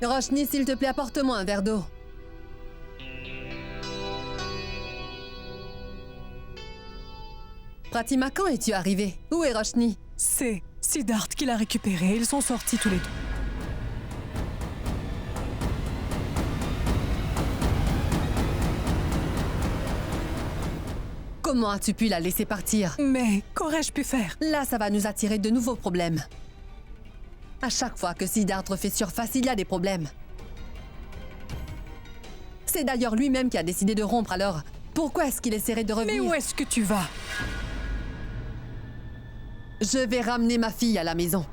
Roshni, s'il te plaît, apporte-moi un verre d'eau. Pratima, quand es-tu arrivé? Où est Roshni? C'est Siddharth qui l'a récupéré. Ils sont sortis tous les deux. Comment as-tu pu la laisser partir? Mais qu'aurais-je pu faire? Là, ça va nous attirer de nouveaux problèmes. À chaque fois que Siddharth refait surface, il y a des problèmes. C'est d'ailleurs lui-même qui a décidé de rompre, alors pourquoi est-ce qu'il essaierait de revenir? Mais où est-ce que tu vas? Je vais ramener ma fille à la maison.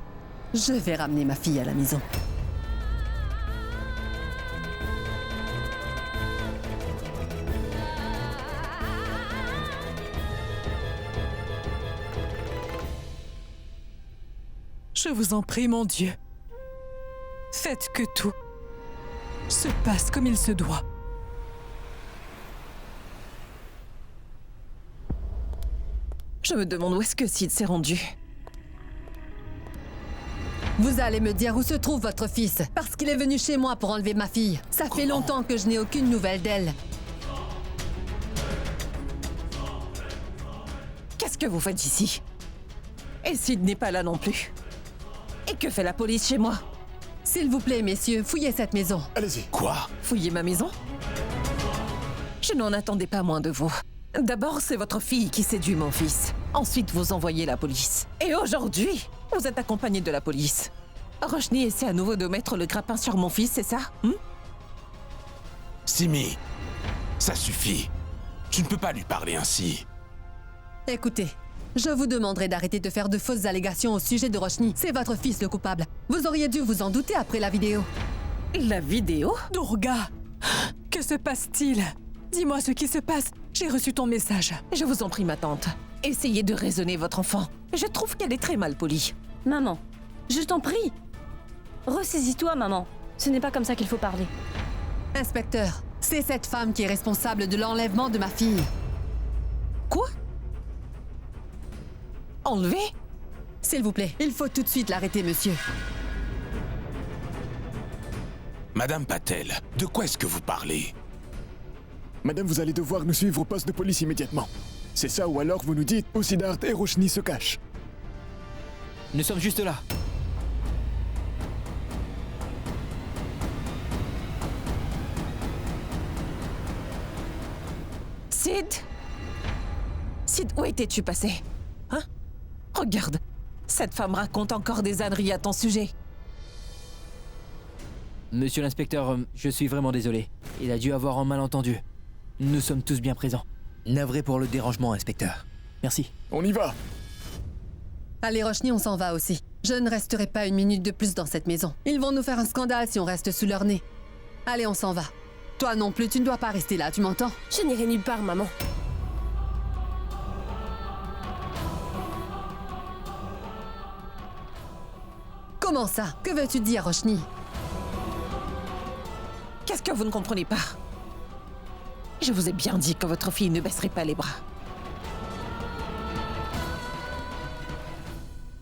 Je vais ramener ma fille à la maison. Je vous en prie, mon Dieu. Faites que tout se passe comme il se doit. Je me demande où est-ce que Sid s'est rendu. Vous allez me dire où se trouve votre fils, parce qu'il est venu chez moi pour enlever ma fille. Ça fait longtemps que je n'ai aucune nouvelle d'elle. Qu'est-ce que vous faites ici? Et Sid n'est pas là non plus. Et que fait la police chez moi? S'il vous plaît, messieurs, fouillez cette maison. Allez-y. Quoi? Fouiller ma maison? Je n'en attendais pas moins de vous. D'abord, c'est votre fille qui séduit mon fils. Ensuite, vous envoyez la police. Et aujourd'hui, vous êtes accompagné de la police. Roshni essaie à nouveau de mettre le grappin sur mon fils, c'est ça? Simi, ça suffit. Tu ne peux pas lui parler ainsi. Écoutez, je vous demanderai d'arrêter de faire de fausses allégations au sujet de Roshni. C'est votre fils le coupable. Vous auriez dû vous en douter après la vidéo. La vidéo? Durga, que se passe-t-il? Dis-moi ce qui se passe. J'ai reçu ton message. Je vous en prie, ma tante. Essayez de raisonner votre enfant. Je trouve qu'elle est très mal polie. Maman, je t'en prie. Ressaisis-toi, maman. Ce n'est pas comme ça qu'il faut parler. Inspecteur, c'est cette femme qui est responsable de l'enlèvement de ma fille. Quoi? Enlevé? S'il vous plaît, il faut tout de suite l'arrêter, monsieur. Madame Patel, de quoi est-ce que vous parlez? Madame, vous allez devoir nous suivre au poste de police immédiatement. C'est ça, ou alors vous nous dites où Siddharth et Roshni se cachent. Nous sommes juste là. Sid? Sid, où étais-tu passé? Hein? Regarde, cette femme raconte encore des âneries à ton sujet. Monsieur l'inspecteur, je suis vraiment désolé. Il a dû avoir un malentendu. Nous sommes tous bien présents. Navré pour le dérangement, inspecteur. Merci. On y va. Allez, Roshni, on s'en va aussi. Je ne resterai pas une minute de plus dans cette maison. Ils vont nous faire un scandale si on reste sous leur nez. Allez, on s'en va. Toi non plus, tu ne dois pas rester là, tu m'entends? Je n'irai nulle part, maman. Comment ça? Que veux-tu dire, Roshni? Qu'est-ce que vous ne comprenez pas? Je vous ai bien dit que votre fille ne baisserait pas les bras.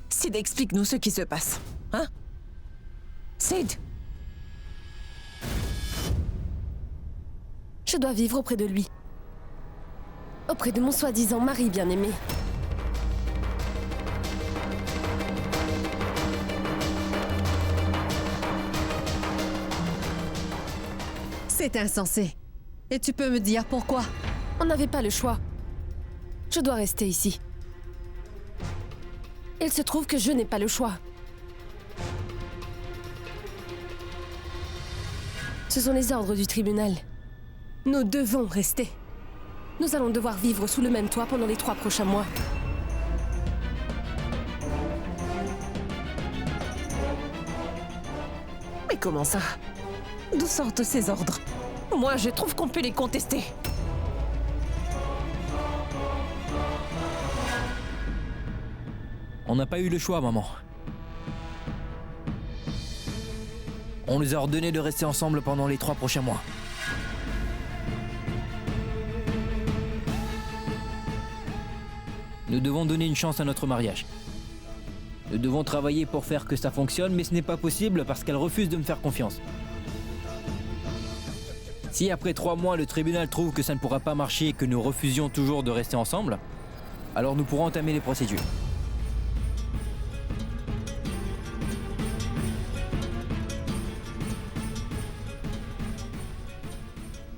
Sid, explique-nous ce qui se passe. Hein? Sid? Je dois vivre auprès de lui. Auprès de mon soi-disant mari bien-aimé. C'est insensé. Et tu peux me dire pourquoi? On n'avait pas le choix. Je dois rester ici. Il se trouve que je n'ai pas le choix. Ce sont les ordres du tribunal. Nous devons rester. Nous allons devoir vivre sous le même toit pendant les 3 prochains mois. Mais comment ça? D'où sortent ces ordres? Moi, je trouve qu'on peut les contester. On n'a pas eu le choix, maman. On nous a ordonné de rester ensemble pendant les 3 prochains mois. Nous devons donner une chance à notre mariage. Nous devons travailler pour faire que ça fonctionne, mais ce n'est pas possible parce qu'elle refuse de me faire confiance. Si après 3 mois le tribunal trouve que ça ne pourra pas marcher et que nous refusions toujours de rester ensemble, alors nous pourrons entamer les procédures.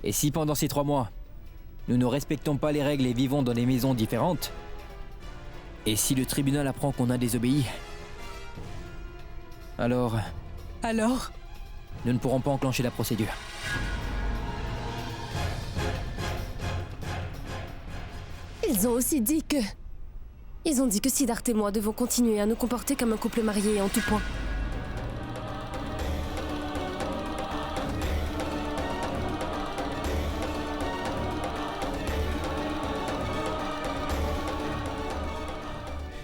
Et si pendant ces 3 mois, nous ne respectons pas les règles et vivons dans des maisons différentes, et si le tribunal apprend qu'on a désobéi, alors Alors, nous ne pourrons pas enclencher la procédure. Ils ont aussi dit que... Ils ont dit que Siddharth et moi devons continuer à nous comporter comme un couple marié en tout point.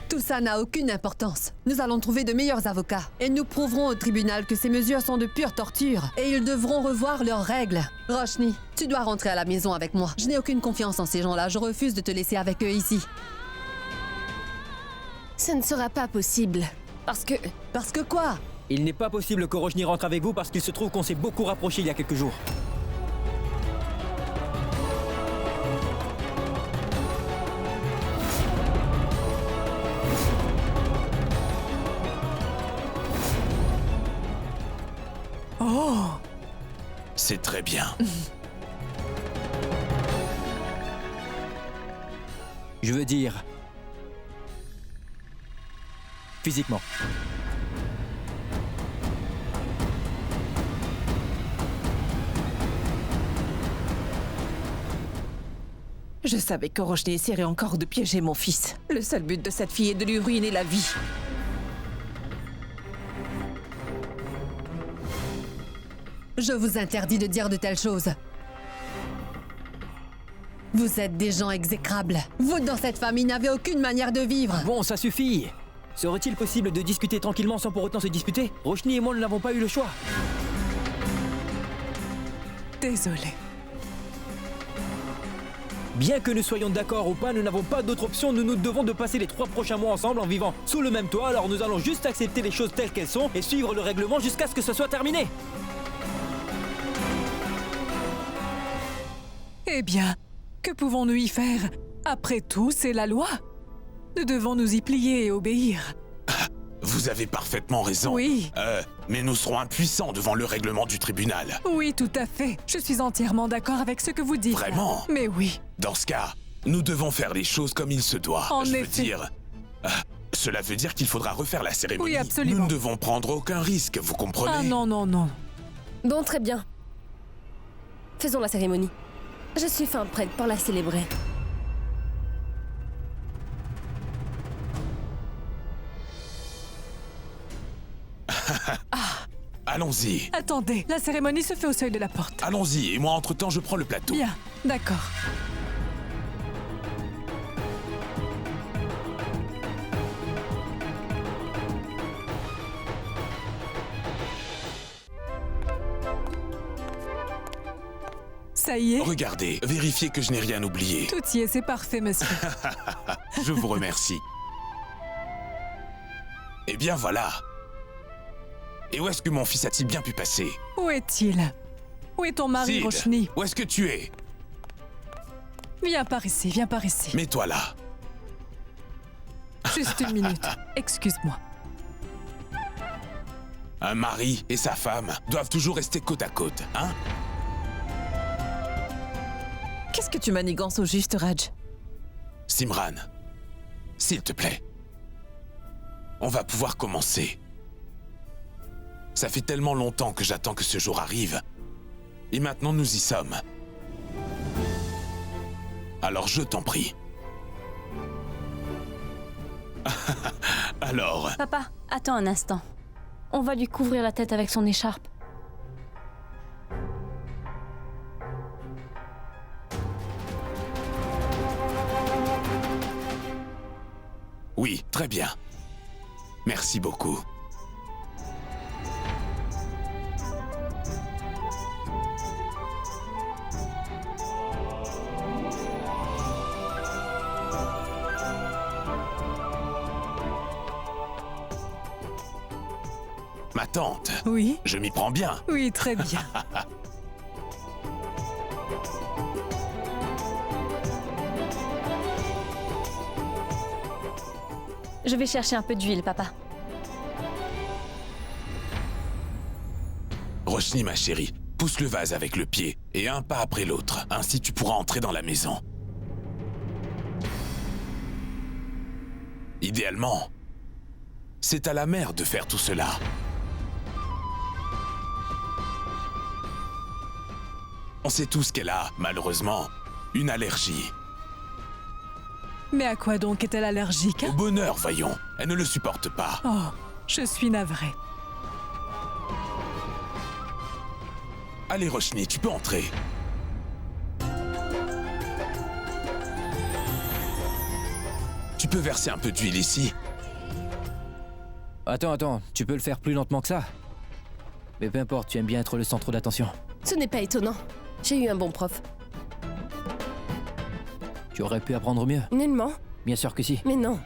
Tout ça n'a aucune importance. Nous allons trouver de meilleurs avocats. Et nous prouverons au tribunal que ces mesures sont de pure torture. Et ils devront revoir leurs règles. Roshni, tu dois rentrer à la maison avec moi. Je n'ai aucune confiance en ces gens-là. Je refuse de te laisser avec eux ici. Ce ne sera pas possible. Parce que... Parce que quoi? Il n'est pas possible que Roshni rentre avec vous parce qu'il se trouve qu'on s'est beaucoup rapprochés il y a quelques jours. oh, C'est très bien. Je veux dire... physiquement. Je savais que Roshni essaierait encore de piéger mon fils. Le seul but de cette fille est de lui ruiner la vie. Je vous interdis de dire de telles choses. Vous êtes des gens exécrables. Vous, dans cette famille, n'avez aucune manière de vivre. Bon, ça suffit. Serait-il possible de discuter tranquillement sans pour autant se disputer? Roshni et moi ne n'avons pas eu le choix. désolé. Bien que nous soyons d'accord ou pas, nous n'avons pas d'autre option. Nous devons de passer les 3 prochains mois ensemble en vivant sous le même toit. Alors nous allons juste accepter les choses telles qu'elles sont et suivre le règlement jusqu'à ce que ce soit terminé. Eh bien, que pouvons-nous y faire? Après tout, c'est la loi. Nous devons nous y plier et obéir. Vous avez parfaitement raison. Oui. Mais nous serons impuissants devant le règlement du tribunal. Oui, tout à fait. Je suis entièrement d'accord avec ce que vous dites. Vraiment? Mais oui. Dans ce cas, nous devons faire les choses comme il se doit. En Je veux effet. dire... cela veut dire qu'il faudra refaire la cérémonie. Oui, absolument. Nous ne devons prendre aucun risque, vous comprenez? Ah non, non, non. Bon, très bien. Faisons la cérémonie. Je suis fin prête pour la célébrer. Allons-y. Attendez, la cérémonie se fait au seuil de la porte. Allons-y, et moi, entre-temps, je prends le plateau. Bien, d'accord. Ça y est, Regardez, vérifiez que je n'ai rien oublié. tout y est, c'est parfait, monsieur. Je vous remercie. Eh bien, voilà. Et où est-ce que mon fils a-t-il bien pu passer? Où est-il? Où est ton mari, Sid, Roshni? où est-ce que tu es? Viens par ici, viens par ici. Mets-toi là. Juste une minute, excuse-moi. Un mari et sa femme doivent toujours rester côte à côte, hein? Qu'est-ce que tu manigances au juste, Raj? Simran, s'il te plaît. On va pouvoir commencer. Ça fait tellement longtemps que j'attends que ce jour arrive. Et maintenant nous y sommes. Alors je t'en prie. Alors, Papa, attends un instant. On va lui couvrir la tête avec son écharpe. oui, très bien. Merci beaucoup. Ma tante, Oui, je m'y prends bien. oui, très bien. Je vais chercher un peu d'huile, papa. Roshni, ma chérie, pousse le vase avec le pied, et un pas après l'autre. Ainsi tu pourras entrer dans la maison. Idéalement, c'est à la mère de faire tout cela. On sait tous qu'elle a, malheureusement, une allergie. Mais à quoi donc est-elle allergique? Au bonheur, voyons. Elle ne le supporte pas. Oh, je suis navrée. Allez, Roshni, tu peux entrer. Tu peux verser un peu d'huile ici? Attends, tu peux le faire plus lentement que ça? Mais peu importe, tu aimes bien être le centre d'attention. Ce n'est pas étonnant. J'ai eu un bon prof. Tu aurais pu apprendre mieux. Nullement. Bien sûr que si. Mais non.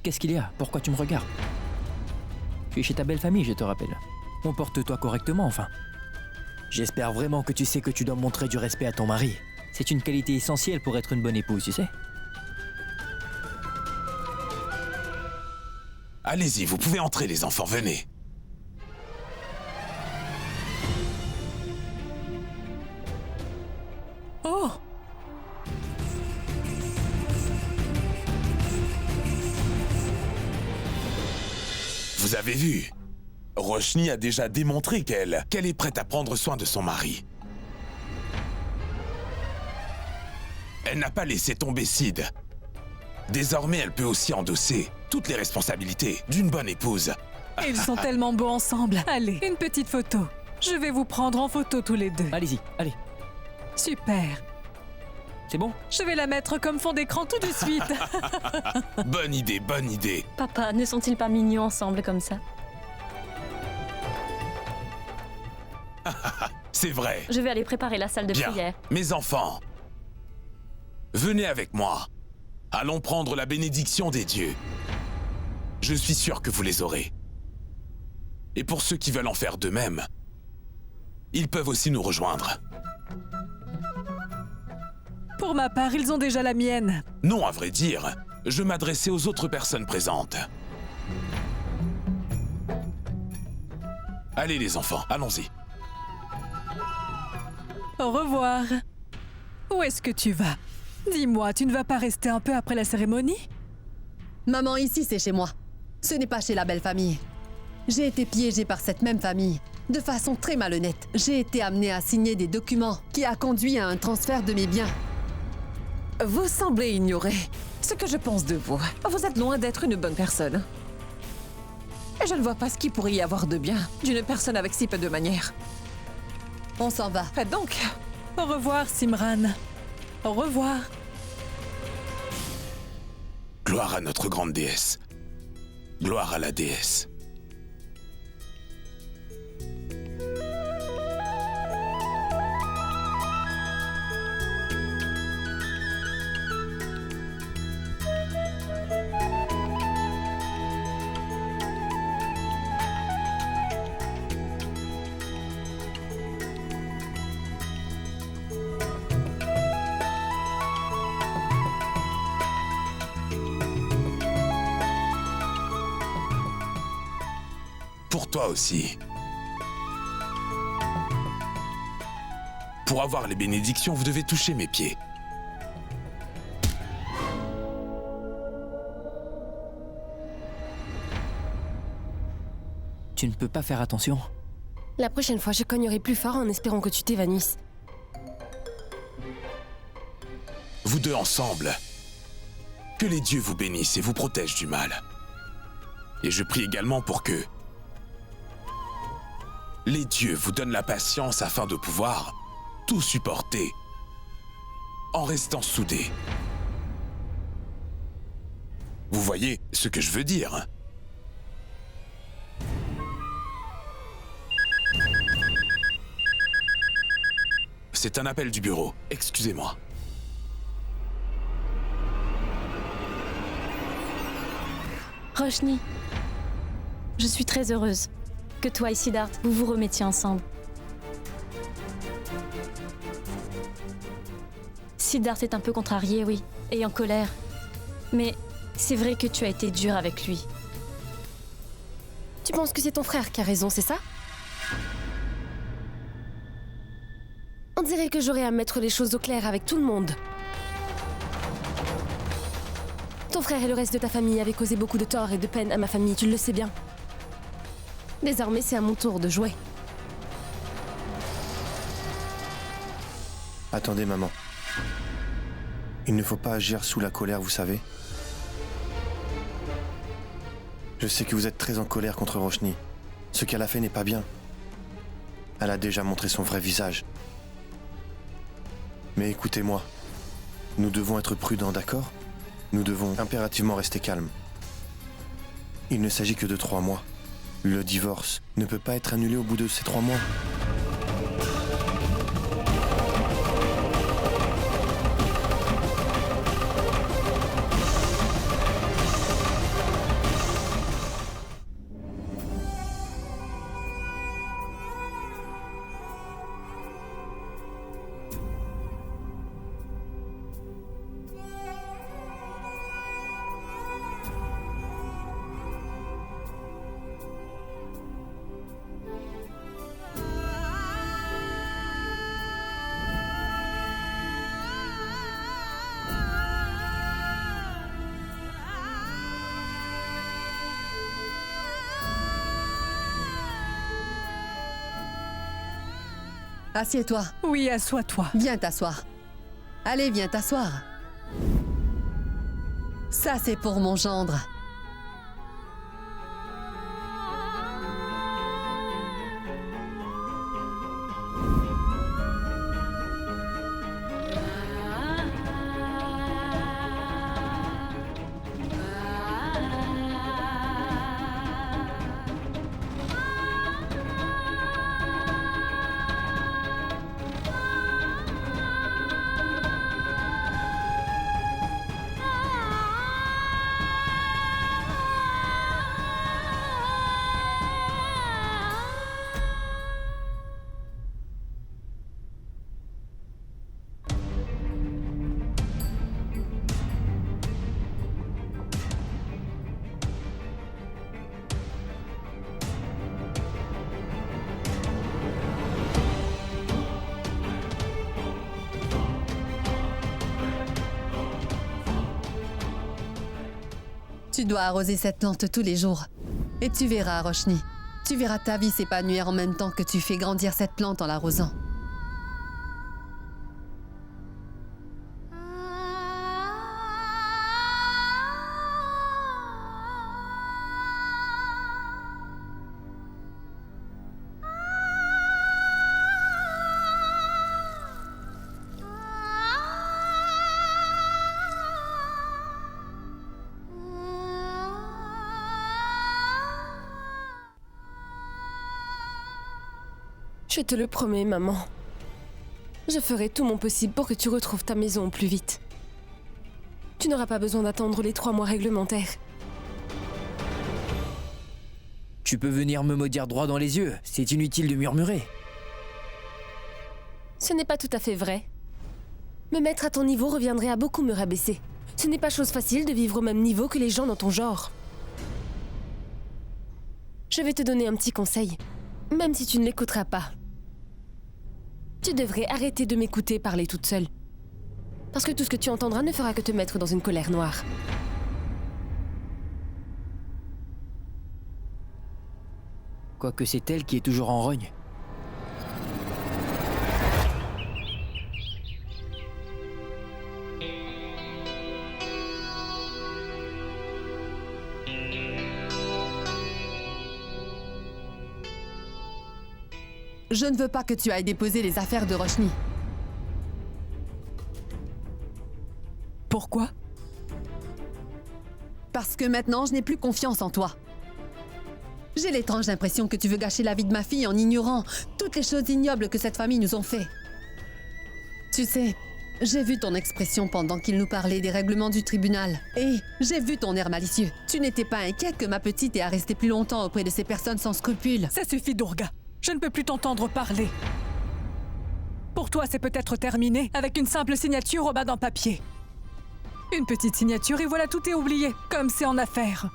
Qu'est-ce qu'il y a? Pourquoi tu me regardes? Tu es chez ta belle famille, je te rappelle. Comporte-toi correctement, enfin. J'espère vraiment que tu sais que tu dois montrer du respect à ton mari. C'est une qualité essentielle pour être une bonne épouse, tu sais. Allez-y, vous pouvez entrer, les enfants, venez. Oh! Vous avez vu? Roshni a déjà démontré qu'elle est prête à prendre soin de son mari. Elle n'a pas laissé tomber Sid. Désormais, elle peut aussi endosser toutes les responsabilités d'une bonne épouse. Ils sont tellement beaux ensemble. Allez, une petite photo. Je vais vous prendre en photo tous les deux. Allez-y, allez. Super. C'est bon? Je vais la mettre comme fond d'écran tout de suite. Bonne idée, bonne idée. Papa, ne sont-ils pas mignons ensemble comme ça? C'est vrai. Je vais aller préparer la salle de Bien. prière. Mes enfants, venez avec moi. Allons prendre la bénédiction des dieux. Je suis sûr que vous les aurez. Et pour ceux qui veulent en faire de même, ils peuvent aussi nous rejoindre. Pour ma part, ils ont déjà la mienne. Non, à vrai dire, je m'adressais aux autres personnes présentes. Allez les enfants, allons-y. Au revoir. Où est-ce que tu vas? Dis-moi, tu ne vas pas rester un peu après la cérémonie? Maman, ici, c'est chez moi. Ce n'est pas chez la belle famille. J'ai été piégée par cette même famille. De façon très malhonnête, j'ai été amenée à signer des documents qui a conduit à un transfert de mes biens. Vous semblez ignorer ce que je pense de vous. Vous êtes loin d'être une bonne personne. Et je ne vois pas ce qu'il pourrait y avoir de bien d'une personne avec si peu de manières. On s'en va. Faites donc. Au revoir, Simran. Au revoir. Gloire à notre grande déesse. Gloire à la déesse. Pour toi aussi. Pour avoir les bénédictions, vous devez toucher mes pieds. Tu ne peux pas faire attention. La prochaine fois, je cognerai plus fort en espérant que tu t'évanouisses. Vous deux ensemble. Que les dieux vous bénissent et vous protègent du mal. Et je prie également pour que les dieux vous donnent la patience afin de pouvoir tout supporter en restant soudés. Vous voyez ce que je veux dire? C'est un appel du bureau. Excusez-moi. Roshni, je suis très heureuse que toi et Siddharth, vous vous remettiez ensemble. Siddharth est un peu contrarié, oui, et en colère. Mais c'est vrai que tu as été dur avec lui. Tu penses que c'est ton frère qui a raison, c'est ça? On dirait que j'aurais à mettre les choses au clair avec tout le monde. Ton frère et le reste de ta famille avaient causé beaucoup de tort et de peine à ma famille, tu le sais bien. Désormais, c'est à mon tour de jouer. Attendez, maman. Il ne faut pas agir sous la colère, vous savez. Je sais que vous êtes très en colère contre Roshni. Ce qu'elle a fait n'est pas bien. Elle a déjà montré son vrai visage. Mais écoutez-moi. Nous devons être prudents, d'accord? Nous devons impérativement rester calmes. Il ne s'agit que de 3 mois. Le divorce ne peut pas être annulé au bout de ces 3 mois. Assieds-toi. Oui, assois-toi. Viens t'asseoir. Allez, viens t'asseoir. Ça, c'est pour mon gendre. Tu dois arroser cette plante tous les jours. Et tu verras, Roshni. Tu verras ta vie s'épanouir en même temps que tu fais grandir cette plante en l'arrosant. Je te le promets, maman. Je ferai tout mon possible pour que tu retrouves ta maison au plus vite. Tu n'auras pas besoin d'attendre les 3 mois réglementaires. Tu peux venir me maudire droit dans les yeux, c'est inutile de murmurer. Ce n'est pas tout à fait vrai. Me mettre à ton niveau reviendrait à beaucoup me rabaisser. Ce n'est pas chose facile de vivre au même niveau que les gens dans ton genre. Je vais te donner un petit conseil, même si tu ne l'écouteras pas. Tu devrais arrêter de m'écouter parler toute seule. Parce que tout ce que tu entendras ne fera que te mettre dans une colère noire. Quoique c'est elle qui est toujours en rogne. Je ne veux pas que tu ailles déposer les affaires de Roshni. Pourquoi? Parce que maintenant, je n'ai plus confiance en toi. J'ai l'étrange impression que tu veux gâcher la vie de ma fille en ignorant toutes les choses ignobles que cette famille nous ont fait. Tu sais, j'ai vu ton expression pendant qu'il nous parlait des règlements du tribunal. Et j'ai vu ton air malicieux. Tu n'étais pas inquiète que ma petite ait à rester plus longtemps auprès de ces personnes sans scrupules. Ça suffit, Durga. Je ne peux plus t'entendre parler. Pour toi, c'est peut-être terminé avec une simple signature au bas d'un papier. Une petite signature et voilà, tout est oublié, comme c'est en affaires.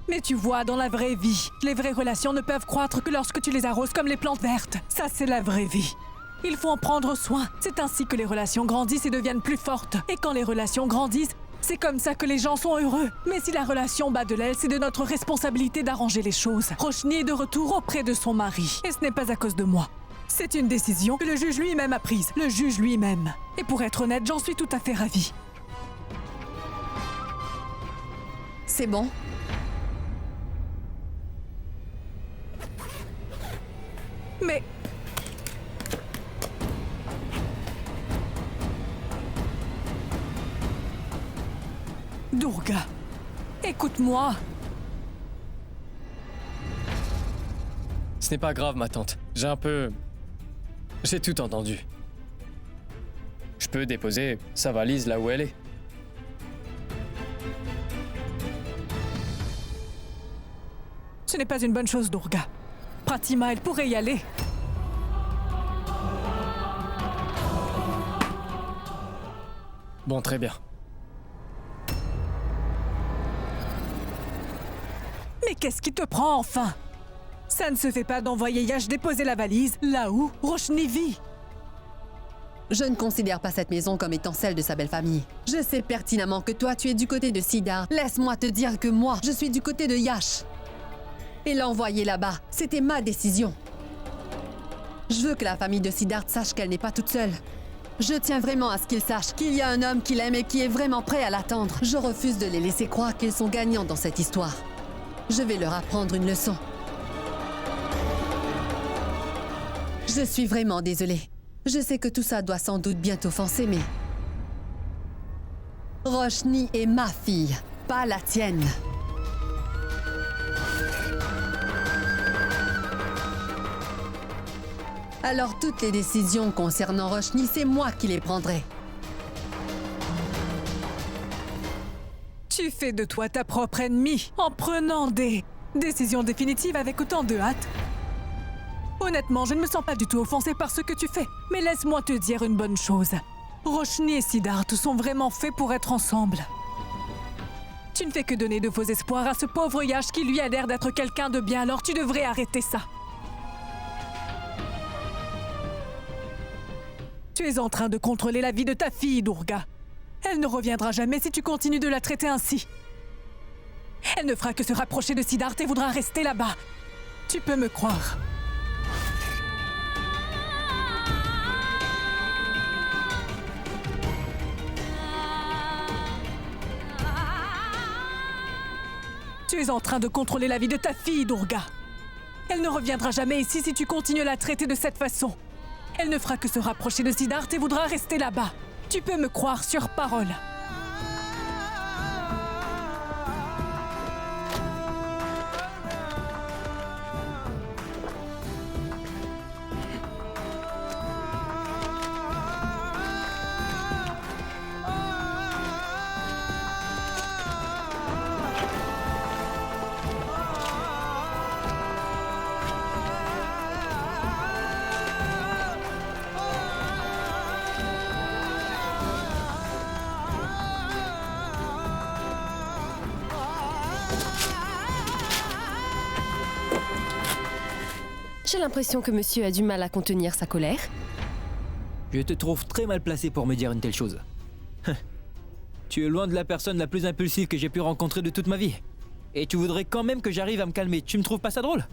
Mais tu vois, dans la vraie vie, les vraies relations ne peuvent croître que lorsque tu les arroses comme les plantes vertes. Ça, c'est la vraie vie. Il faut en prendre soin. C'est ainsi que les relations grandissent et deviennent plus fortes. Et quand les relations grandissent, c'est comme ça que les gens sont heureux. Mais si la relation bat de l'aile, c'est de notre responsabilité d'arranger les choses. Roshni est de retour auprès de son mari. Et ce n'est pas à cause de moi. C'est une décision que le juge lui-même a prise. Le juge lui-même. Et pour être honnête, j'en suis tout à fait ravie. C'est bon? Mais... Durga, écoute-moi. Ce n'est pas grave, ma tante. J'ai tout entendu. Je peux déposer sa valise là où elle est. Ce n'est pas une bonne chose, Durga. Pratima, elle pourrait y aller. Bon, très bien. Mais qu'est-ce qui te prend enfin? Ça ne se fait pas d'envoyer Yash déposer la valise là où Roshni vit. Je ne considère pas cette maison comme étant celle de sa belle famille. Je sais pertinemment que toi, tu es du côté de Siddharth. Laisse-moi te dire que moi, je suis du côté de Yash. Et l'envoyer là-bas, c'était ma décision. Je veux que la famille de Siddharth sache qu'elle n'est pas toute seule. Je tiens vraiment à ce qu'ils sachent qu'il y a un homme qu'il aime et qui est vraiment prêt à l'attendre. Je refuse de les laisser croire qu'ils sont gagnants dans cette histoire. Je vais leur apprendre une leçon. Je suis vraiment désolée. Je sais que tout ça doit sans doute bien t'offenser, mais... Roshni est ma fille, pas la tienne. Alors toutes les décisions concernant Roshni, c'est moi qui les prendrai. Tu fais de toi ta propre ennemie en prenant des décisions définitives avec autant de hâte. Honnêtement, je ne me sens pas du tout offensée par ce que tu fais. Mais laisse-moi te dire une bonne chose. Roshni et Siddharth sont vraiment faits pour être ensemble. Tu ne fais que donner de faux espoirs à ce pauvre Yash qui lui a l'air d'être quelqu'un de bien, alors tu devrais arrêter ça. Tu es en train de contrôler la vie de ta fille, Durga. Elle ne reviendra jamais si tu continues de la traiter ainsi. Elle ne fera que se rapprocher de Siddharth et voudra rester là-bas. Tu peux me croire. Tu es en train de contrôler la vie de ta fille, Durga. Elle ne reviendra jamais ici si tu continues à la traiter de cette façon. Elle ne fera que se rapprocher de Siddharth et voudra rester là-bas. Tu peux me croire sur parole. J'ai l'impression que monsieur a du mal à contenir sa colère. Je te trouve très mal placé pour me dire une telle chose. Tu es loin de la personne la plus impulsive que j'ai pu rencontrer de toute ma vie. Et tu voudrais quand même que j'arrive à me calmer. Tu me trouves pas ça drôle?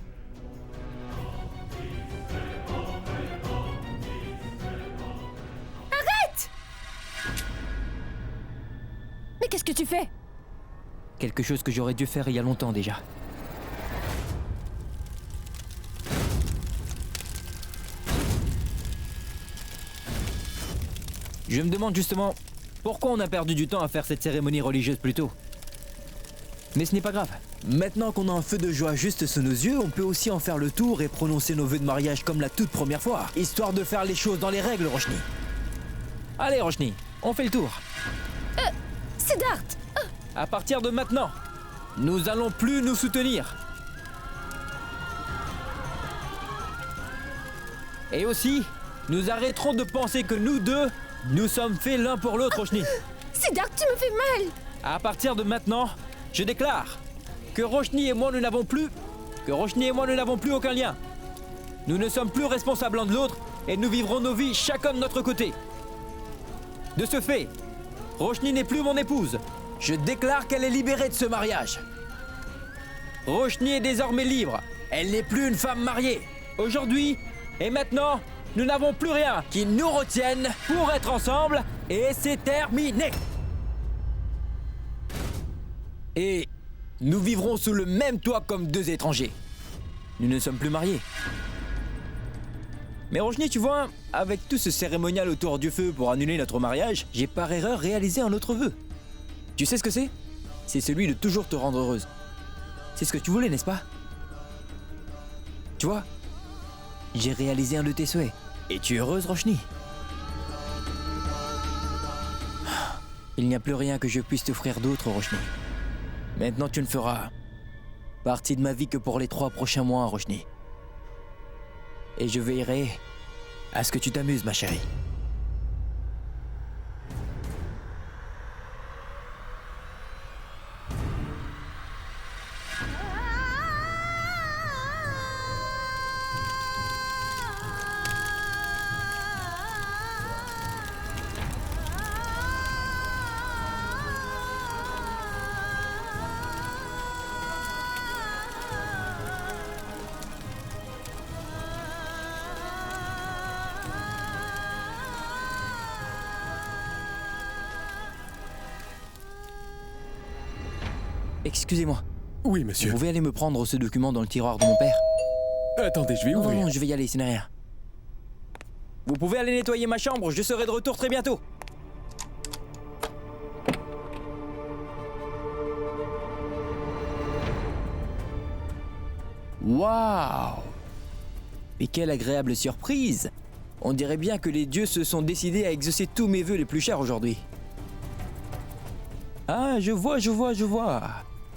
Arrête! Mais qu'est-ce que tu fais? Quelque chose que j'aurais dû faire il y a longtemps déjà. Je me demande justement pourquoi on a perdu du temps à faire cette cérémonie religieuse plus tôt. Mais ce n'est pas grave. Maintenant qu'on a un feu de joie juste sous nos yeux, on peut aussi en faire le tour et prononcer nos vœux de mariage comme la toute première fois, histoire de faire les choses dans les règles, Roshni. Allez, Roshni, on fait le tour. Siddharth! À partir de maintenant, nous allons plus nous soutenir. Et aussi, nous arrêterons de penser que nous deux, nous sommes faits l'un pour l'autre, Roshni. Siddharth, tu me fais mal! À partir de maintenant, je déclare que Roshni et moi nous n'avons plus aucun lien. Nous ne sommes plus responsables l'un de l'autre et nous vivrons nos vies chacun de notre côté. De ce fait, Roshni n'est plus mon épouse. Je déclare qu'elle est libérée de ce mariage. Roshni est désormais libre. Elle n'est plus une femme mariée. Aujourd'hui et maintenant, nous n'avons plus rien qui nous retienne pour être ensemble et c'est terminé. Et nous vivrons sous le même toit comme deux étrangers. Nous ne sommes plus mariés. Mais Roshni, tu vois, avec tout ce cérémonial autour du feu pour annuler notre mariage, j'ai par erreur réalisé un autre vœu. Tu sais ce que c'est? C'est celui de toujours te rendre heureuse. C'est ce que tu voulais, n'est-ce pas? Tu vois, j'ai réalisé un de tes souhaits. Et tu es heureuse, Roshni? Il n'y a plus rien que je puisse t'offrir d'autre, Roshni. Maintenant, tu ne feras partie de ma vie que pour les 3 prochains mois, Roshni. Et je veillerai à ce que tu t'amuses, ma chérie. Excusez-moi, Oui, vous monsieur. pouvez aller me prendre ce document dans le tiroir de mon père? Attendez, je vais Non, ouvrir. non, je vais y aller, ce n'est rien. Vous pouvez aller nettoyer ma chambre, je serai de retour très bientôt. Waouh! Mais quelle agréable surprise! On dirait bien que les dieux se sont décidés à exaucer tous mes vœux les plus chers aujourd'hui. Ah, je vois.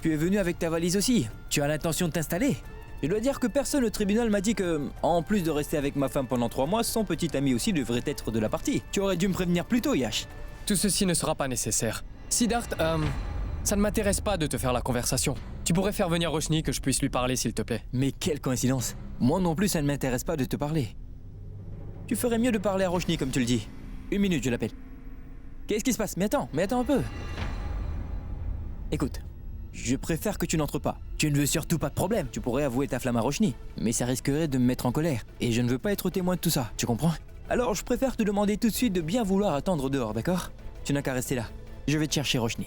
Tu es venu avec ta valise aussi. Tu as l'intention de t'installer? Je dois dire que personne au tribunal m'a dit que, en plus de rester avec ma femme pendant 3 mois, son petit ami aussi devrait être de la partie. Tu aurais dû me prévenir plus tôt, Yash. Tout ceci ne sera pas nécessaire. Siddharth, ça ne m'intéresse pas de te faire la conversation. Tu pourrais faire venir Roshni que je puisse lui parler, s'il te plaît. Mais quelle coïncidence. Moi non plus, ça ne m'intéresse pas de te parler. Tu ferais mieux de parler à Roshni comme tu le dis. 1 minute, je l'appelle. Qu'est-ce qui se passe? Mais attends un peu. Écoute, je préfère que tu n'entres pas. Tu ne veux surtout pas de problème. Tu pourrais avouer ta flamme à Roshni, mais ça risquerait de me mettre en colère. Et je ne veux pas être témoin de tout ça, tu comprends? Alors je préfère te demander tout de suite de bien vouloir attendre dehors, d'accord? Tu n'as qu'à rester là. Je vais te chercher Roshni.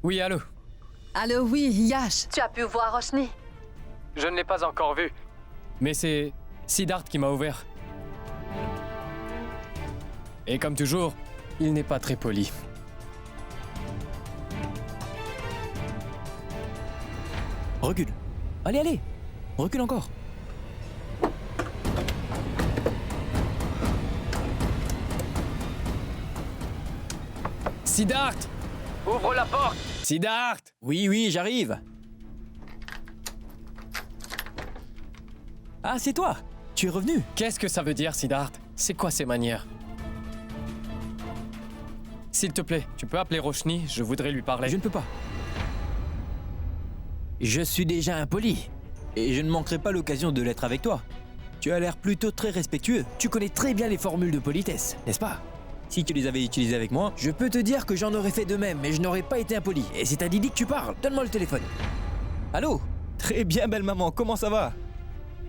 Oui, allô? Allô, oui, Yash. Tu as pu voir Roshni? Je ne l'ai pas encore vu. Mais c'est Siddharth qui m'a ouvert. Et comme toujours, il n'est pas très poli. Recule. Allez. Recule encore. Siddharth! Ouvre la porte! Siddharth! Oui, j'arrive. Ah, c'est toi. Tu es revenu. Qu'est-ce que ça veut dire, Siddharth? C'est quoi ces manières? S'il te plaît, tu peux appeler Roshni, je voudrais lui parler. Je ne peux pas. Je suis déjà impoli. Et je ne manquerai pas l'occasion de l'être avec toi. Tu as l'air plutôt très respectueux. Tu connais très bien les formules de politesse, n'est-ce pas? Si tu les avais utilisées avec moi, je peux te dire que j'en aurais fait de même, mais je n'aurais pas été impoli. Et c'est à Didi que tu parles. Donne-moi le téléphone. Allô? Très bien, belle maman, comment ça va?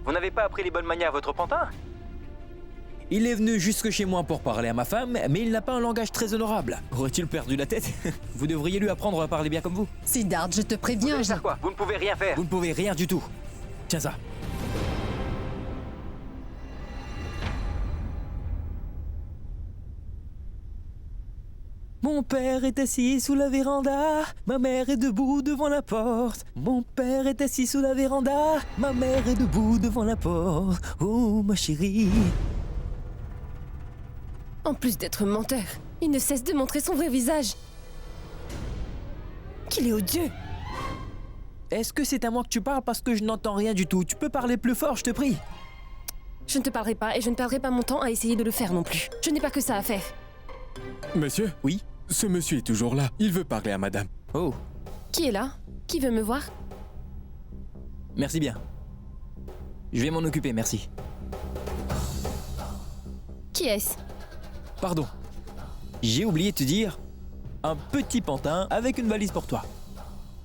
Vous n'avez pas appris les bonnes manières à votre pantin? Il est venu jusque chez moi pour parler à ma femme, mais il n'a pas un langage très honorable. Aurait-il perdu la tête? Vous devriez lui apprendre à parler bien comme vous. Siddharth, je te préviens. Quoi? Vous ne pouvez rien faire. Vous ne pouvez rien du tout. Tiens ça. Mon père est assis sous la véranda, ma mère est debout devant la porte. Mon père est assis sous la véranda, ma mère est debout devant la porte. Oh ma chérie. En plus d'être menteur, il ne cesse de montrer son vrai visage. Qu'il est odieux. Est-ce que c'est à moi que tu parles parce que je n'entends rien du tout? Tu peux parler plus fort, je te prie. Je ne te parlerai pas et je ne perdrai pas mon temps à essayer de le faire non plus. Je n'ai pas que ça à faire. Monsieur? Oui? Ce monsieur est toujours là. Il veut parler à madame. Oh, Qui est là? Qui veut me voir? merci bien. Je vais m'en occuper, merci. Qui est-ce? Pardon. J'ai oublié de te dire, un petit pantin avec une valise pour toi.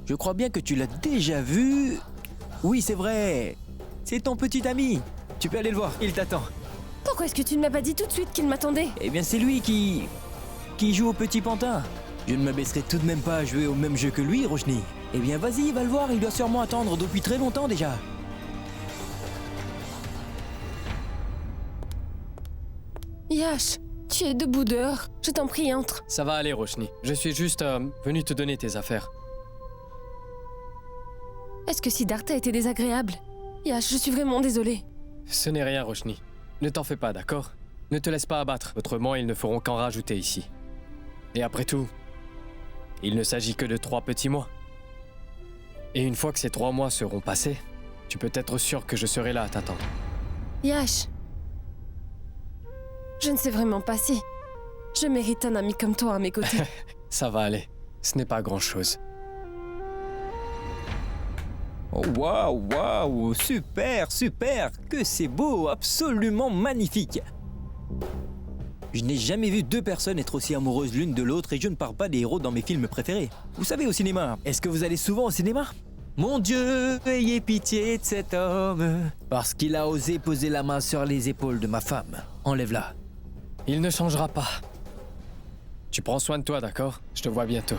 Je crois bien que tu l'as déjà vu. Oui, c'est vrai. C'est ton petit ami. Tu peux aller le voir, il t'attend. Pourquoi est-ce que tu ne m'as pas dit tout de suite qu'il m'attendait? Eh bien, c'est lui qui joue au petit pantin. Je ne m'abaisserai tout de même pas à jouer au même jeu que lui, Roshni. Eh bien, vas-y, va le voir, il doit sûrement attendre depuis très longtemps déjà. Yash, tu es debout dehors. Je t'en prie, entre. Ça va aller, Roshni. Je suis juste venu te donner tes affaires. Est-ce que Siddhartha a été désagréable? Yash, je suis vraiment désolée. Ce n'est rien, Roshni. Ne t'en fais pas, d'accord? Ne te laisse pas abattre, autrement ils ne feront qu'en rajouter ici. Et après tout, il ne s'agit que de 3 petits mois. Et une fois que ces 3 mois seront passés, tu peux être sûr que je serai là à t'attendre. Yash, je ne sais vraiment pas si je mérite un ami comme toi à mes côtés. Ça va aller. Ce n'est pas grand-chose. Oh, waouh, waouh, super, super, que c'est beau, absolument magnifique. Je n'ai jamais vu 2 personnes être aussi amoureuses l'une de l'autre et je ne parle pas des héros dans mes films préférés. Vous savez, au cinéma, est-ce que vous allez souvent au cinéma? Mon Dieu, ayez pitié de cet homme, parce qu'il a osé poser la main sur les épaules de ma femme. Enlève-la. Il ne changera pas. Tu prends soin de toi, d'accord? Je te vois bientôt.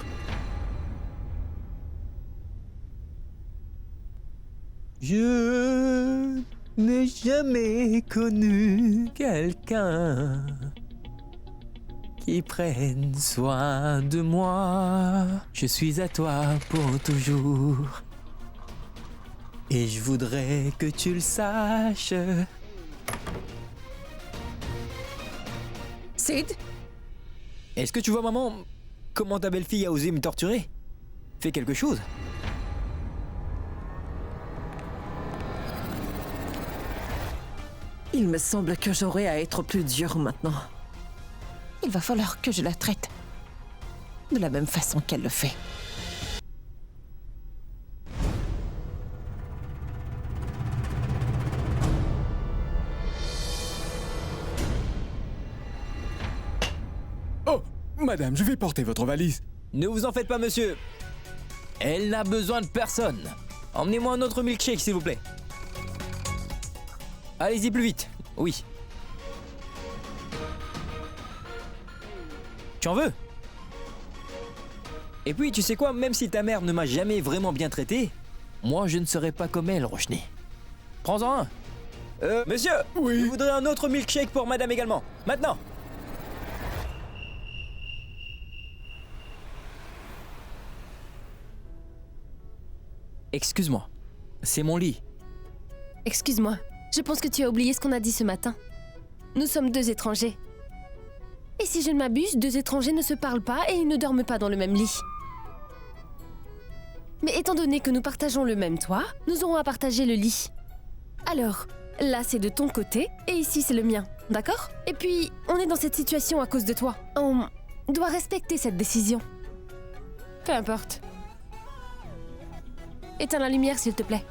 Je n'ai jamais connu quelqu'un qui prenne soin de moi. Je suis à toi pour toujours. Et je voudrais que tu le saches. Sid? Est-ce que tu vois, maman, comment ta belle-fille a osé me torturer? Fais quelque chose. Il me semble que j'aurai à être plus dur maintenant. Il va falloir que je la traite de la même façon qu'elle le fait. Oh, madame, je vais porter votre valise. Ne vous en faites pas, monsieur. Elle n'a besoin de personne. Emmenez-moi un autre milkshake, s'il vous plaît. Allez-y plus vite. Oui. Tu en veux? Et puis, tu sais quoi? Même si ta mère ne m'a jamais vraiment bien traité, moi, je ne serai pas comme elle, Roshni. Prends-en un. Monsieur, Oui. je voudrais un autre milkshake pour madame également. Maintenant. Excuse-moi. C'est mon lit. Excuse-moi, je pense que tu as oublié ce qu'on a dit ce matin. Nous sommes 2 étrangers. Et si je ne m'abuse, 2 étrangers ne se parlent pas et ils ne dorment pas dans le même lit. Mais étant donné que nous partageons le même toit, nous aurons à partager le lit. Alors, là c'est de ton côté et ici c'est le mien, d'accord? Et puis, on est dans cette situation à cause de toi. On doit respecter cette décision. Peu importe. Éteins la lumière s'il te plaît.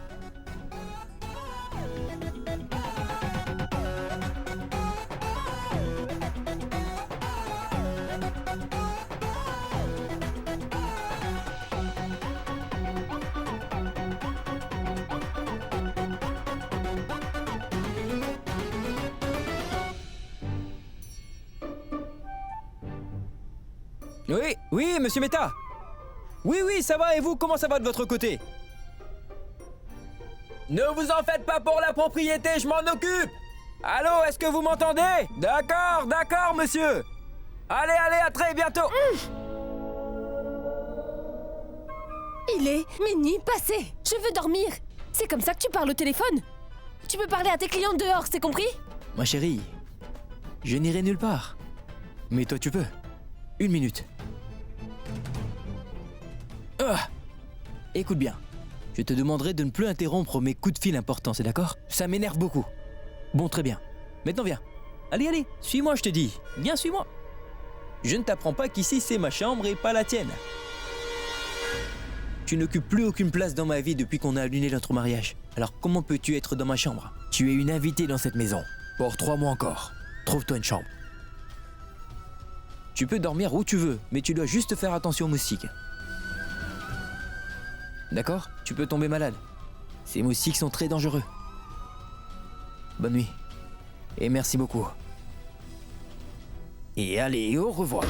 Oui, oui, monsieur Meta. Oui, oui, ça va, et vous, comment ça va de votre côté? Ne vous en faites pas pour la propriété, je m'en occupe. Allô, est-ce que vous m'entendez? D'accord, d'accord, monsieur. Allez, allez, à très bientôt. Il est minuit passé. Je veux dormir. C'est comme ça que tu parles au téléphone? Tu peux parler à tes clients dehors, c'est compris? Ma chérie, je n'irai nulle part. Mais toi, tu peux. 1 minute. Ah, écoute bien. Je te demanderai de ne plus interrompre mes coups de fil importants, c'est d'accord? Ça m'énerve beaucoup. Bon, très bien. Maintenant, viens. Allez, allez, suis-moi, je te dis. Viens, suis-moi. Je ne t'apprends pas qu'ici, c'est ma chambre et pas la tienne. Tu n'occupes plus aucune place dans ma vie depuis qu'on a annulé notre mariage. Alors comment peux-tu être dans ma chambre? Tu es une invitée dans cette maison. Pour 3 mois encore. Trouve-toi une chambre. Tu peux dormir où tu veux, mais tu dois juste faire attention aux moustiques. D'accord? Tu peux tomber malade. Ces moustiques sont très dangereux. Bonne nuit. Et merci beaucoup. Et allez, au revoir.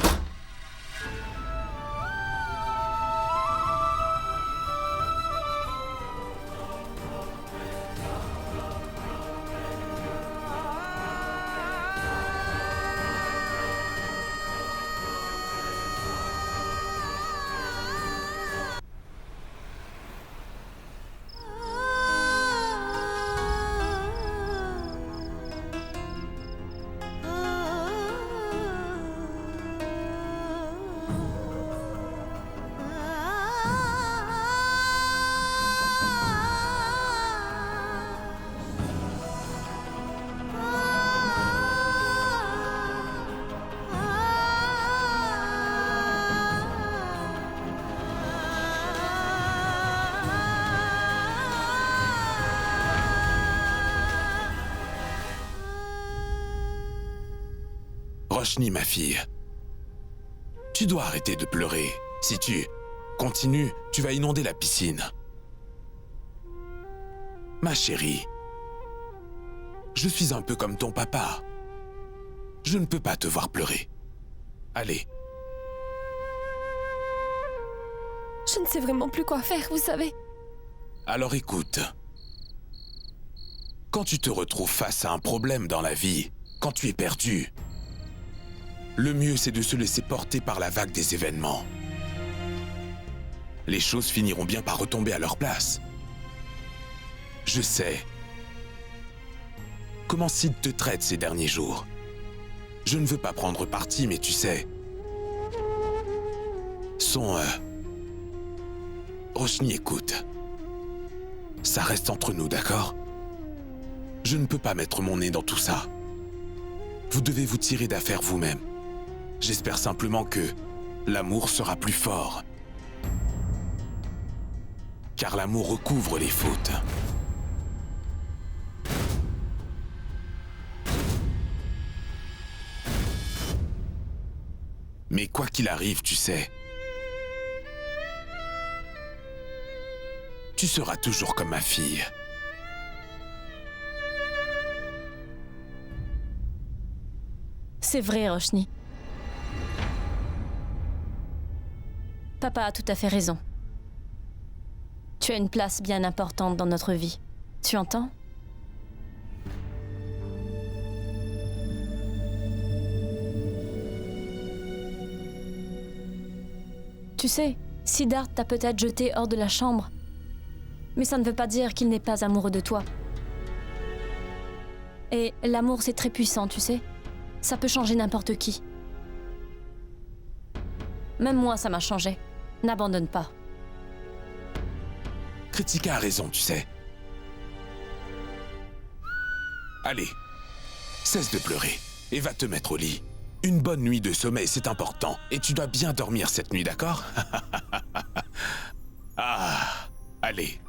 Roshni, ma fille, tu dois arrêter de pleurer. Si tu continues, tu vas inonder la piscine. Ma chérie, je suis un peu comme ton papa. Je ne peux pas te voir pleurer. Allez. Je ne sais vraiment plus quoi faire, vous savez. Alors écoute. Quand tu te retrouves face à un problème dans la vie, quand tu es perdu, le mieux c'est de se laisser porter par la vague des événements. Les choses finiront bien par retomber à leur place. Je sais comment Sid te traite ces derniers jours. Je ne veux pas prendre parti, mais tu sais, Roshni, écoute. Ça reste entre nous, d'accord? Je ne peux pas mettre mon nez dans tout ça. Vous devez vous tirer d'affaire vous-même. J'espère simplement que l'amour sera plus fort. Car l'amour recouvre les fautes. Mais quoi qu'il arrive, tu sais, tu seras toujours comme ma fille. C'est vrai, Roshni. Papa a tout à fait raison. Tu as une place bien importante dans notre vie. Tu entends? Tu sais, Siddharth t'a peut-être jeté hors de la chambre. Mais ça ne veut pas dire qu'il n'est pas amoureux de toi. Et l'amour, c'est très puissant, tu sais. Ça peut changer n'importe qui. Même moi, ça m'a changé. N'abandonne pas. Kritika a raison, tu sais. Allez, cesse de pleurer et va te mettre au lit. Une bonne nuit de sommeil, c'est important. Et tu dois bien dormir cette nuit, d'accord? Ah, allez.